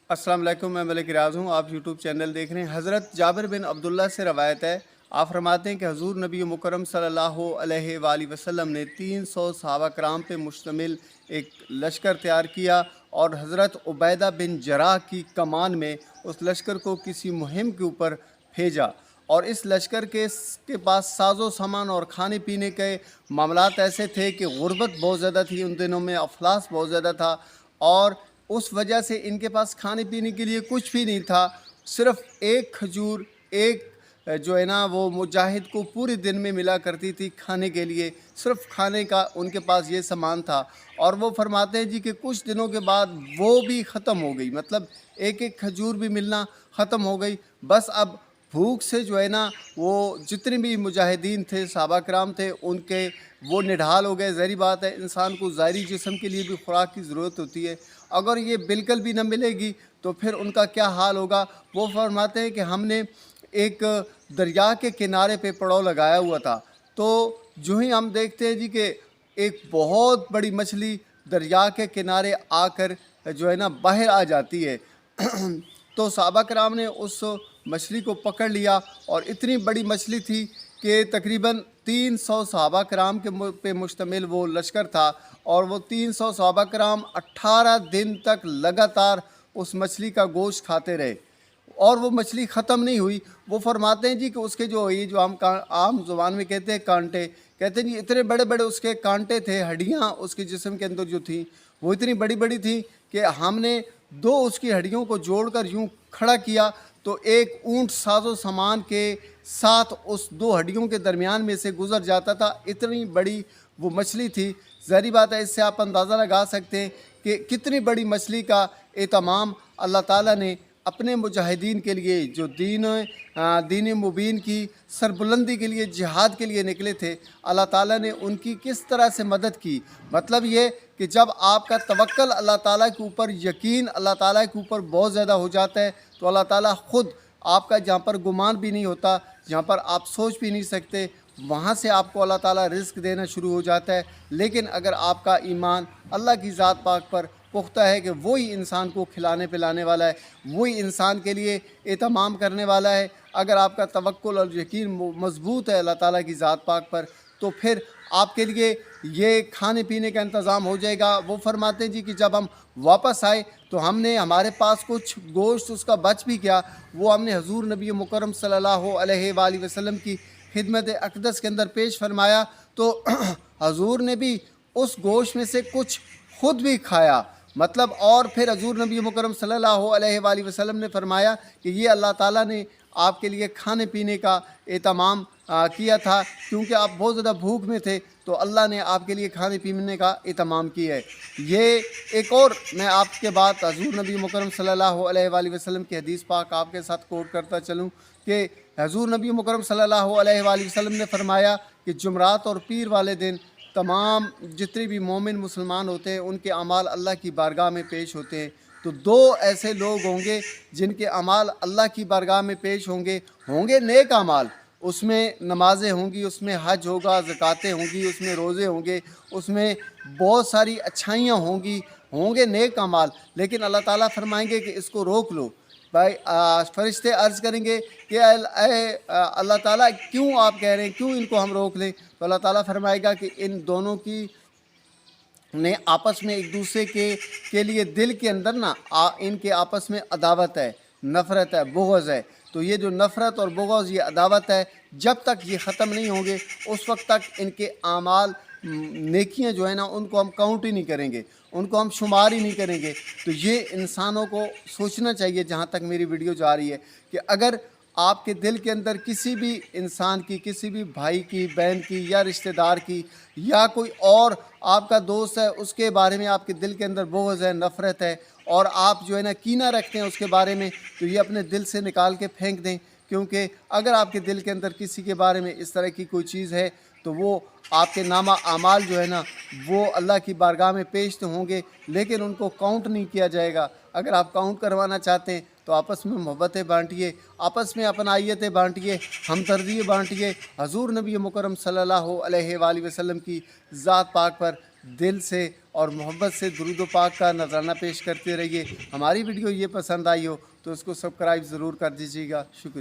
السلام علیکم، میں ملک ریاض ہوں۔ آپ یوٹیوب چینل دیکھ رہے ہیں۔ حضرت جابر بن عبداللہ سے روایت ہے، آپ فرماتے ہیں کہ حضور نبی مکرم صلی اللہ علیہ وآلہ وسلم نے 300 صحابہ کرام پہ مشتمل ایک لشکر تیار کیا اور حضرت عبیدہ بن جراح کی کمان میں اس لشکر کو کسی مہم کے اوپر بھیجا، اور اس لشکر کے پاس ساز و سامان اور کھانے پینے کے معاملات ایسے تھے کہ غربت بہت زیادہ تھی ان دنوں میں، افلاس بہت زیادہ تھا، اور اس وجہ سے ان کے پاس کھانے پینے کے لیے کچھ بھی نہیں تھا۔ صرف ایک کھجور ایک جو ہے نا وہ مجاہد کو پورے دن میں ملا کرتی تھی کھانے کے لیے، صرف کھانے کا ان کے پاس یہ سامان تھا۔ اور وہ فرماتے ہیں جی کہ کچھ دنوں کے بعد وہ بھی ختم ہو گئی، مطلب ایک ایک کھجور بھی ملنا ختم ہو گئی۔ بس اب بھوک سے جو ہے نا وہ جتنے بھی مجاہدین تھے، صحابہ کرام تھے، ان کے وہ نڈھال ہو گئے۔ ظاہری بات ہے، انسان کو ظاہری جسم کے لیے بھی خوراک کی ضرورت ہوتی ہے، اگر یہ بالکل بھی نہ ملے گی تو پھر ان کا کیا حال ہوگا۔ وہ فرماتے ہیں کہ ہم نے ایک دریا کے کنارے پہ پڑاؤ لگایا ہوا تھا، تو جو ہی ہم دیکھتے ہیں جی کہ ایک بہت بڑی مچھلی دریا کے کنارے آ کر جو ہے نا باہر آ جاتی ہے تو صحابہ کرام نے اس مچھلی کو پکڑ لیا، اور اتنی بڑی مچھلی تھی کہ تقریباً 300 صحابہ کرام کے پہ مشتمل وہ لشکر تھا، اور وہ 300 صحابہ کرام 18 دن تک لگاتار اس مچھلی کا گوشت کھاتے رہے، اور وہ مچھلی ختم نہیں ہوئی۔ وہ فرماتے ہیں جی کہ اس کے جو ہم عام زبان میں کہتے ہیں کانٹے، کہتے ہیں جی اتنے بڑے بڑے اس کے کانٹے تھے، ہڈیاں اس کے جسم کے اندر جو تھیں وہ اتنی بڑی بڑی تھیں کہ ہم نے دو اس کی ہڈیوں کو جوڑ کر یوں کھڑا کیا تو ایک اونٹ ساز و سامان کے ساتھ اس دو ہڈیوں کے درمیان میں سے گزر جاتا تھا، اتنی بڑی وہ مچھلی تھی۔ ظاہری بات ہے، اس سے آپ اندازہ لگا سکتے ہیں کہ کتنی بڑی مچھلی کا اہتمام اللہ تعالیٰ نے اپنے مجاہدین کے لیے، جو دین مبین کی سربلندی کے لیے جہاد کے لیے نکلے تھے، اللہ تعالیٰ نے ان کی کس طرح سے مدد کی۔ مطلب یہ کہ جب آپ کا توکل اللہ تعالیٰ کے اوپر، یقین اللہ تعالیٰ کے اوپر بہت زیادہ ہو جاتا ہے تو اللہ تعالیٰ خود آپ کا جہاں پر گمان بھی نہیں ہوتا، جہاں پر آپ سوچ بھی نہیں سکتے، وہاں سے آپ کو اللہ تعالیٰ رزق دینا شروع ہو جاتا ہے۔ لیکن اگر آپ کا ایمان اللہ کی ذات پاک پر پختہ ہے کہ وہی انسان کو کھلانے پلانے والا ہے، وہی انسان کے لیے اہتمام کرنے والا ہے، اگر آپ کا توکل اور یقین مضبوط ہے اللہ تعالیٰ کی ذات پاک پر، تو پھر آپ کے لیے یہ کھانے پینے کا انتظام ہو جائے گا۔ وہ فرماتے ہیں جی کہ جب ہم واپس آئے تو ہمارے پاس کچھ گوشت اس کا بچ بھی گیا، وہ ہم نے حضور نبی مکرم صلی اللہ علیہ وآلہ وسلم کی خدمت اقدس کے اندر پیش فرمایا، تو حضور نے بھی اس گوشت میں سے کچھ خود بھی کھایا، مطلب، اور پھر حضور نبی مکرم صلی اللہ علیہ وآلہ وسلم نے فرمایا کہ یہ اللہ تعالیٰ نے آپ کے لیے کھانے پینے کا اہتمام کیا تھا، کیونکہ آپ بہت زیادہ بھوک میں تھے تو اللہ نے آپ کے لیے کھانے پینے کا اہتمام کیا ہے۔ یہ ایک اور میں آپ کے بعد حضور نبی مکرم صلی اللہ علیہ وآلہ وسلم کی حدیث پاک آپ کے ساتھ کوٹ کرتا چلوں کہ حضور نبی مکرم صلی اللہ علیہ وآلہ وسلم نے فرمایا کہ جمعرات اور پیر والے دن تمام جتنے بھی مومن مسلمان ہوتے ہیں ان کے اعمال اللہ کی بارگاہ میں پیش ہوتے ہیں، تو دو ایسے لوگ ہوں گے جن کے اعمال اللہ کی بارگاہ میں پیش ہوں گے نیک اعمال، اس میں نمازیں ہوں گی، اس میں حج ہوگا، زکاتیں ہوں گی، اس میں روزے ہوں گے، اس میں بہت ساری اچھائیاں ہوں گے نیک اعمال، لیکن اللہ تعالیٰ فرمائیں گے کہ اس کو روک لو۔ بھائی فرشتے عرض کریں گے کہ اے اللہ تعالیٰ کیوں آپ کہہ رہے ہیں، کیوں ان کو ہم روک لیں؟ تو اللہ تعالیٰ فرمائے گا کہ ان دونوں کی نے آپس میں ایک دوسرے کے لیے دل کے اندر نا ان کے آپس میں عداوت ہے، نفرت ہے، بغض ہے، تو یہ جو نفرت اور بغض، یہ عداوت ہے، جب تک یہ ختم نہیں ہوں گے اس وقت تک ان کے اعمال نیکیاں جو ہے نا ان کو ہم کاؤنٹ ہی نہیں کریں گے، ان کو ہم شمار ہی نہیں کریں گے۔ تو یہ انسانوں کو سوچنا چاہیے، جہاں تک میری ویڈیو جا رہی ہے، کہ اگر آپ کے دل کے اندر کسی بھی انسان کی، کسی بھی بھائی کی، بہن کی، یا رشتہ دار کی، یا کوئی اور آپ کا دوست ہے، اس کے بارے میں آپ کے دل کے اندر بغض ہے، نفرت ہے، اور آپ جو ہے نا کینہ رکھتے ہیں اس کے بارے میں، تو یہ اپنے دل سے نکال کے پھینک دیں، کیونکہ اگر آپ کے دل کے اندر کسی کے بارے میں اس طرح کی کوئی چیز ہے تو وہ آپ کے نامہ اعمال جو ہے نا وہ اللہ کی بارگاہ میں پیش تو ہوں گے، لیکن ان کو کاؤنٹ نہیں کیا جائے گا۔ اگر آپ کاؤنٹ کروانا چاہتے ہیں تو آپس میں محبتیں بانٹیے، آپس میں اپنائیتیں بانٹیے، ہمدردی بانٹیے، حضور نبی مکرم صلی اللہ علیہ وآلہ وسلم کی ذات پاک پر دل سے اور محبت سے درود و پاک کا نذرانہ پیش کرتے رہیے۔ ہماری ویڈیو یہ پسند آئی ہو تو اس کو سبسکرائب ضرور کر دیجیے گا۔ شکریہ۔